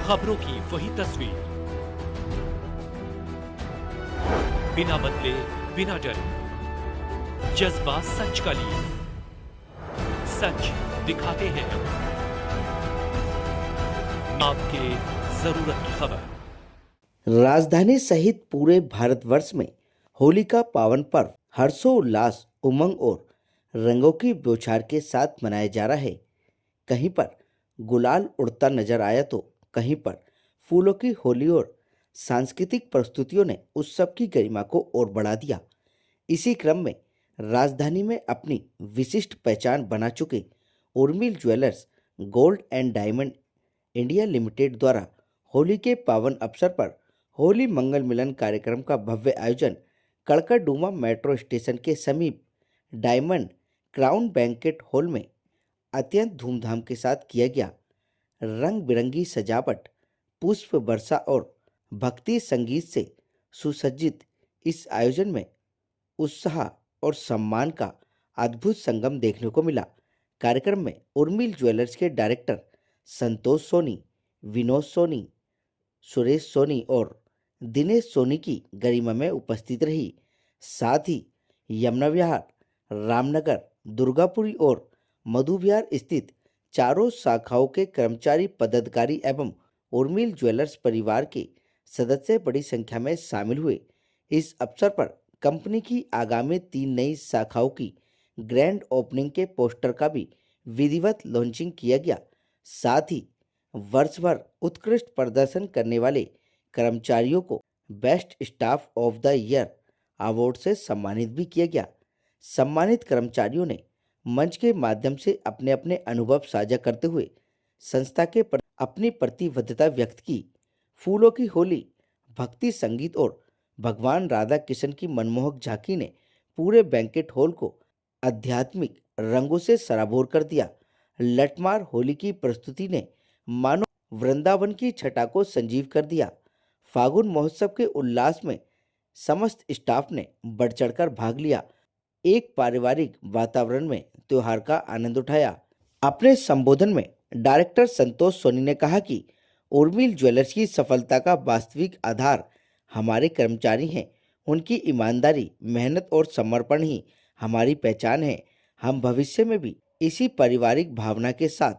खबरों की वही तस्वीर, बिना बदले बिना डरे, जज्बा सच का लिए, सच दिखाते हैं आपके जरूरत की खबर। राजधानी सहित पूरे भारतवर्ष में होली का पावन पर्व हर्षोल्लास, उमंग और रंगों की बौछार के साथ मनाया जा रहा है। कहीं पर गुलाल उड़ता नजर आया तो कहीं पर फूलों की होली और सांस्कृतिक प्रस्तुतियों ने उत्सव की गरिमा को और बढ़ा दिया। इसी क्रम में राजधानी में अपनी विशिष्ट पहचान बना चुके Urmil jewellers gold and diamond India limited द्वारा होली के पावन अवसर पर होली मंगल मिलन कार्यक्रम का भव्य आयोजन कड़कड़डूमा मेट्रो स्टेशन के समीप डायमंड क्राउन बैंकेट हॉल में अत्यंत धूमधाम के साथ किया गया। रंग बिरंगी सजावट, पुष्प वर्षा और भक्ति संगीत से सुसज्जित इस आयोजन में उत्साह और सम्मान का अद्भुत संगम देखने को मिला। कार्यक्रम में उर्मिल ज्वेलर्स के डायरेक्टर संतोष सोनी, विनोद सोनी, सुरेश सोनी और दिनेश सोनी की गरिमा में उपस्थित रही। साथ ही यमुना विहार, रामनगर, दुर्गापुरी और मधु विहार स्थित चारों शाखाओं के कर्मचारी, पदाधिकारी एवं उर्मिल ज्वेलर्स परिवार के सदस्य बड़ी संख्या में शामिल हुए। इस अवसर पर कंपनी की आगामी 3 नई शाखाओं की ग्रैंड ओपनिंग के पोस्टर का भी विधिवत लॉन्चिंग किया गया। साथ ही वर्ष भर उत्कृष्ट प्रदर्शन करने वाले कर्मचारियों को best staff of the year award से सम्मानित भी किया गया। सम्मानित कर्मचारियों ने मंच के माध्यम से अपने अपने अनुभव साझा करते हुए संस्था के अपनी प्रतिबद्धता व्यक्त की। फूलों की होली, भक्ति संगीत और भगवान राधा कृष्ण की मनमोहक झांकी ने पूरे बैंकेट हॉल को आध्यात्मिक रंगों से सराबोर कर दिया। लठमार होली की प्रस्तुति ने मानो वृंदावन की छटा को संजीव कर दिया। फागुन महोत्सव के उल्लास में समस्त स्टाफ ने बढ़ चढ़कर भाग लिया। एक पारिवारिक वातावरण में त्योहार का आनंद उठाया। अपने संबोधन में डायरेक्टर संतोष सोनी ने कहा कि उर्मिल ज्वेलर्स की सफलता का वास्तविक आधार हमारे कर्मचारी हैं। उनकी ईमानदारी, मेहनत और समर्पण ही हमारी पहचान है। हम भविष्य में भी इसी पारिवारिक भावना के साथ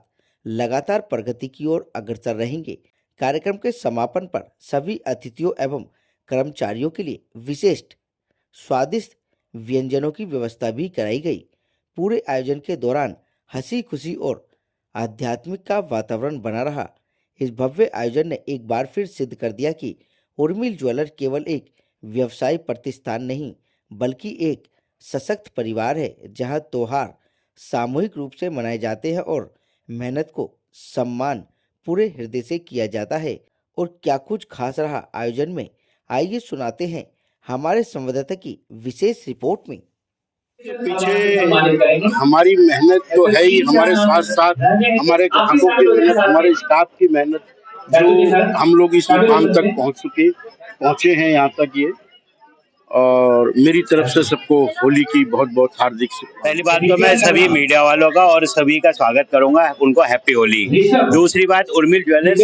लगातार प्रगति की ओर अग्रसर रहेंगे। कार्यक्रम के समापन पर सभी अतिथियों एवं कर्मचारियों के लिए विशिष्ट स्वादिष्ट व्यंजनों की व्यवस्था भी कराई गई। पूरे आयोजन के दौरान हंसी खुशी और आध्यात्मिक का वातावरण बना रहा। इस भव्य आयोजन ने एक बार फिर सिद्ध कर दिया कि उर्मिल ज्वेलर्स केवल एक व्यवसाय प्रतिष्ठान नहीं बल्कि एक सशक्त परिवार है, जहां त्योहार सामूहिक रूप से मनाए जाते हैं और मेहनत को सम्मान पूरे हृदय से किया जाता है। और क्या कुछ खास रहा आयोजन में, आइए सुनाते हैं हमारे संवाददाता की विशेष रिपोर्ट में। पीछे हमारी मेहनत तो है ही, हमारे साथ साथ हमारे ग्राहकों की मेहनत, हमारे स्टाफ की मेहनत, जो हम लोग इस मुकाम तक पहुंचे हैं यहाँ तक ये। और मेरी तरफ से सबको होली की बहुत बहुत हार्दिक शुभकामनाएं। पहली बात तो मैं सभी मीडिया वालों का और सभी का स्वागत करूंगा, उनको हैप्पी होली। दूसरी बात, उर्मिल ज्वेलर्स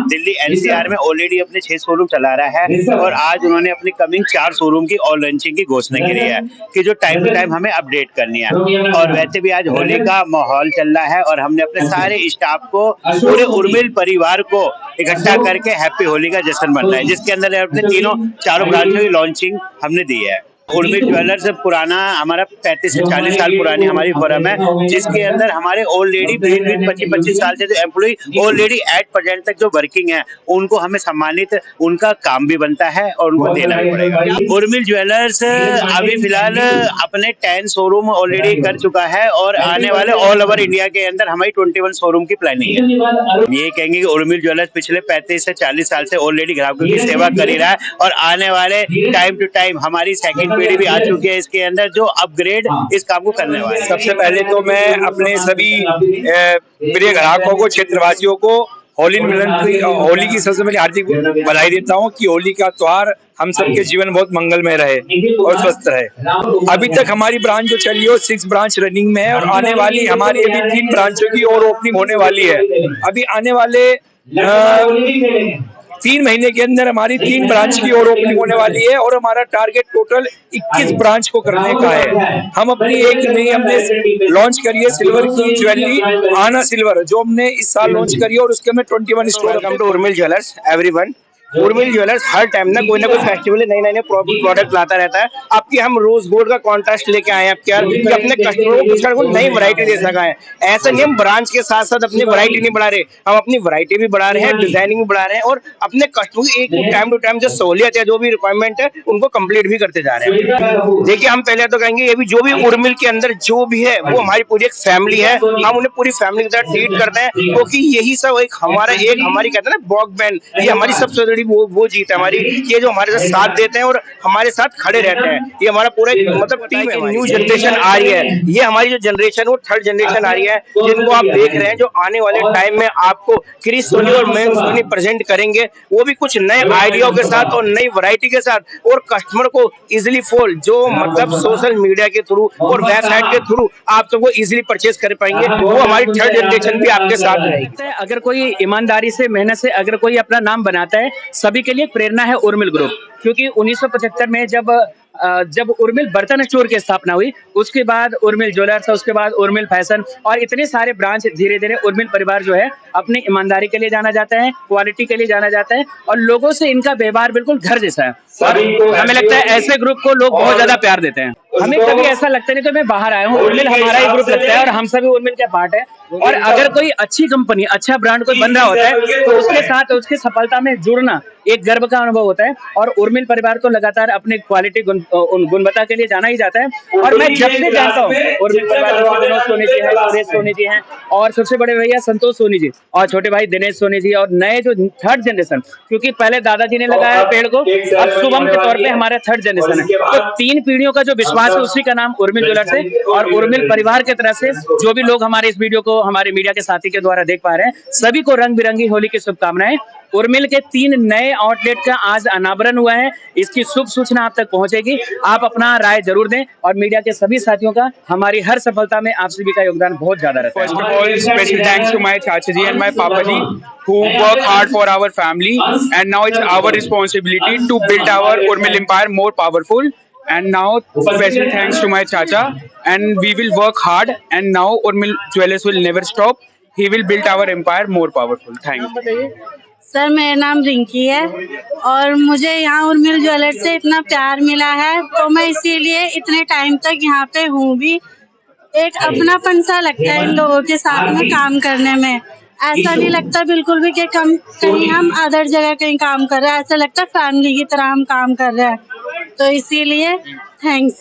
दिल्ली एनसीआर में ऑलरेडी अपने 6 शोरूम चला रहा है और आज उन्होंने अपनी कमिंग 4 शोरूम की और लॉन्चिंग की घोषणा करी है कि जो टाइम टू टाइम हमें अपडेट करनी है। और वैसे भी आज होली का माहौल चल रहा है और हमने अपने सारे स्टाफ को, पूरे उर्मिल परिवार को इकट्ठा करके हैप्पी होली का जश्न मनाना है, जिसके अंदर अपने चारों ब्रांचों की लॉन्चिंग हमने दी है। उर्मिल ज्वेलर्स पुराना हमारा 35 से 40 साल पुरानी हमारी फर्म है, जिसके अंदर हमारे ऑलरेडी 25 साल से जो एम्प्लॉय ऑलरेडी एट प्रेजेंट तक जो वर्किंग है, उनको हमें सम्मानित, उनका काम भी बनता है और उनको देना भी पड़ेगा। उर्मिल ज्वेलर्स अभी फिलहाल अपने 10 शोरूम ऑलरेडी कर चुका है और आने वाले ऑल ओवर इंडिया के अंदर हमारी 21 शोरूम की प्लानिंग है। ये कहेंगे कि उर्मिल ज्वेलर्स पिछले 35 से 40 साल से ऑलरेडी ग्राहकों की सेवा कर ही रहा है और आने वाले टाइम टू टाइम हमारी सेकंड पीढ़ी भी आ चुकी है इसके अंदर, जो अपग्रेड इस काम को करने वाले। सबसे पहले तो मैं अपने सभी प्रिय ग्राहकों को, क्षेत्रवासियों को होली की सबसे पहले हार्दिक बधाई देता हूँ कि होली का त्योहार हम सबके जीवन बहुत मंगलमय रहे और स्वस्थ रहे। अभी तक हमारी ब्रांच जो चली है 6 ब्रांच रनिंग में है और आने वाली हमारी अभी 3 ब्रांचों की और ओपनिंग होने वाली है। अभी आने वाले 3 महीने के अंदर हमारी 3 ब्रांच की और ओपनिंग होने वाली है और हमारा टारगेट टोटल 21 ब्रांच को करने का है। हम अपनी एक नई हमने लॉन्च करी है सिल्वर की ज्वेलरी आना सिल्वर, जो हमने इस साल लॉन्च करी है और उसके में 21 store. Welcome to Urmil Jewellers everyone. Urmil Jewellers हर टाइम ना कोई फेस्टिवल नए प्रोडक्ट लाता रहता है। आपकी हम रोज गोल्ड का कॉन्ट्रास्ट लेके आए हैं आपके यार, कि अपने कस्टमरों को नई वैरायटी दे सका है। ऐसा नहीं हम ब्रांच के साथ साथ अपनी वैरायटी नहीं बढ़ा रहे, हम अपनी वैरायटी भी बढ़ा रहे हैं, डिजाइनिंग भी बढ़ा रहे हैं और अपने कस्टमर की एक टाइम टू टाइम जो सहूलियत है, जो भी रिक्वायरमेंट है, उनको कंप्लीट भी करते जा रहे हैं। देखिए हम पहले तो कहेंगे ये भी जो भी उर्मिल के अंदर जो भी है वो हमारी पूरी एक फैमिली है। हम उन्हें पूरी फैमिली की तरह ट्रीट करते हैं, क्योंकि यही सब एक हमारी कहते हैं ना बॉग बैंड, ये हमारी सबसे बड़ी वो जीत है हमारी, ये जो हमारे साथ देते हैं और हमारे साथ खड़े रहते हैं। ये हमारा पूरा मतलब टीम है। न्यू जनरेशन आ रही है, ये हमारी जो जनरेशन वो 3rd जनरेशन आ रही है, जिनको आप देख रहे हैं, जो आने वाले टाइम में आपको क्रिस सोनी और मेन सोनी प्रेजेंट करेंगे, वो भी कुछ नए आइडिया के साथ और नई वैरायटी के साथ, और कस्टमर को इजिली फॉल जो मतलब सोशल मीडिया के थ्रू और वेबसाइट के थ्रू आप सबको इजिली परचेज कर पाएंगे, वो हमारी 3rd जनरेशन भी आपके साथ रहेगी। अगर कोई ईमानदारी से मेहनत से अगर कोई अपना नाम बनाता है, सभी के लिए प्रेरणा है उर्मिल ग्रुप। क्योंकि 1975 में जब उर्मिल बर्तन स्टोर की स्थापना हुई, उसके बाद उर्मिल ज्वेलर्स, उसके बाद उर्मिल फैशन और इतने सारे ब्रांच, धीरे धीरे उर्मिल परिवार जो है अपनी ईमानदारी के लिए जाना जाता है, क्वालिटी के लिए जाना जाता है और लोगों से इनका व्यवहार बिल्कुल घर जैसा है। और हमें लगता है ऐसे ग्रुप को लोग बहुत ज्यादा प्यार देते हैं। हमें कभी ऐसा लगता नहीं तो मैं बाहर आया हूँ, उर्मिल हमारा ही ग्रुप लगता है और हम सभी उर्मिल के पार्ट है। और अगर कोई अच्छी कंपनी, अच्छा ब्रांड कोई बन रहा होता है तो उसके साथ उसकी सफलता में जुड़ना एक गर्व का अनुभव होता है। और उर्मिल परिवार तो लगातार अपने क्वालिटी गुणवत्ता के लिए जाना ही जाता है। और मैं जब से जानता हूँ उर्मिल परिवार में विनोद सोनी जी हैं, सुरेश सोनी जी हैं और सबसे बड़े भैया संतोष सोनी जी और छोटे भाई दिनेश सोनी जी और नए जो 3rd जनरेशन, क्योंकि पहले दादाजी ने लगाया पेड़ को, अब शुभम के तौर पे हमारा 3rd जनरेशन है। तो 3 पीढ़ियों का जो विश्वास है उसी का नाम उर्मिल ज्वेलर्स है। और उर्मिल परिवार की तरफ से जो भी लोग हमारे इस वीडियो को हमारे मीडिया के साथी के द्वारा देख पा रहे हैं, सभी को रंग बिरंगी होली की शुभकामनाएं। उर्मिल के 3 नए आउटलेट का आज अनावरण हुआ है, इसकी शुभ सूचना आप तक पहुंचेगी। आप अपना राय जरूर दें और मीडिया के सभी साथियों का हमारी हर सफलता में आप सभी का योगदान बहुत ज्यादा रहता है। First of all, special thanks to my Chacha ji and my Papa ji who work hard for our family, and now it's our responsibility to build our Urmil empire more powerful. And now special thanks to my Chacha, and we will work hard, and now Urmil Jewellers will never stop. He will build our empire more powerful. Thank you. Sir मेरा नाम रिंकी है और मुझे यहाँ Urmil jewellers से इतना प्यार मिला है, तो मैं इसीलिए इतने टाइम तक यहाँ पे हूँ भी। एक अपनापन सा लगता है इन लोगों के साथ में काम करने में। ऐसा नहीं लगता बिल्कुल भी कि कहीं हम अदर जगह कहीं काम कर रहे हैं, ऐसा लगता है फैमिली की तरह हम काम कर रहे हैं। तो इसीलिए थैंक्स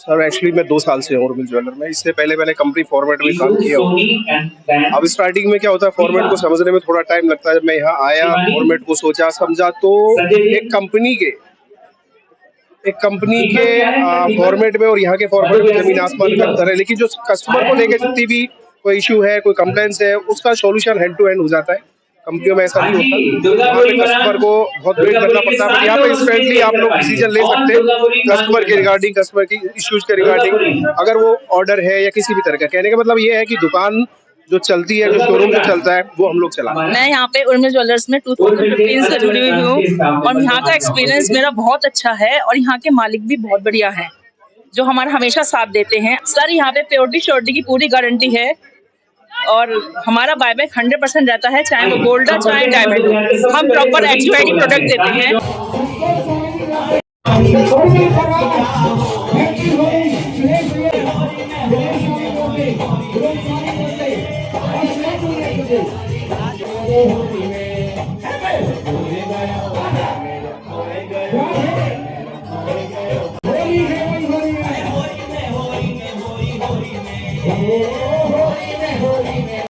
सर। एक्चुअली मैं 2 साल से हूँ उर्मिल ज्वेलर में। इससे पहले मैंने कंपनी फॉर्मेट में काम किया हूँ। अब स्टार्टिंग में क्या होता है, फॉर्मेट को समझने में थोड़ा टाइम लगता है। जब मैं यहाँ आया, फॉर्मेट को सोचा समझा, तो एक कंपनी के फॉर्मेट में और यहाँ के फॉर्मेट में जमीन आसमान का अंतर है। लेकिन जो कस्टमर को लेकर जितनी भी कोई इशू है, कोई कंप्लेंट्स है, उसका सॉल्यूशन हैंड टू हैंड हो जाता है। कंपनियों में ऐसा नहीं होता, वहाँ पे कस्टमर को बहुत वेट करना पड़ता है। यहाँ पे इंस्टेंटली आप लोग डिसीजन ले सकते हैं कस्टमर के रिगार्डिंग, कस्टमर की इश्यूज के रिगार्डिंग। अगर वो ऑर्डर है या किसी भी तरह का, कहने का मतलब ये है कि दुकान जो चलती है, जो शोरूम जो चलता है, वो हम लोग चलाते हैं। मैं यहाँ पे उर्मिल ज्वेलर्स में 2015 से जुड़ी हुई हूँ और यहाँ का एक्सपीरियंस मेरा बहुत अच्छा है और यहाँ के मालिक भी बहुत बढ़िया है, जो हमारा हमेशा साथ देते हैं। सर यहाँ पे प्योरिटी श्योरिटी की पूरी गारंटी है और हमारा बायबैक 100% रहता है, चाहे वो गोल्ड हो चाहे डायमंड हो। हम प्रॉपर एक्सपायरी प्रोडक्ट देते हैं।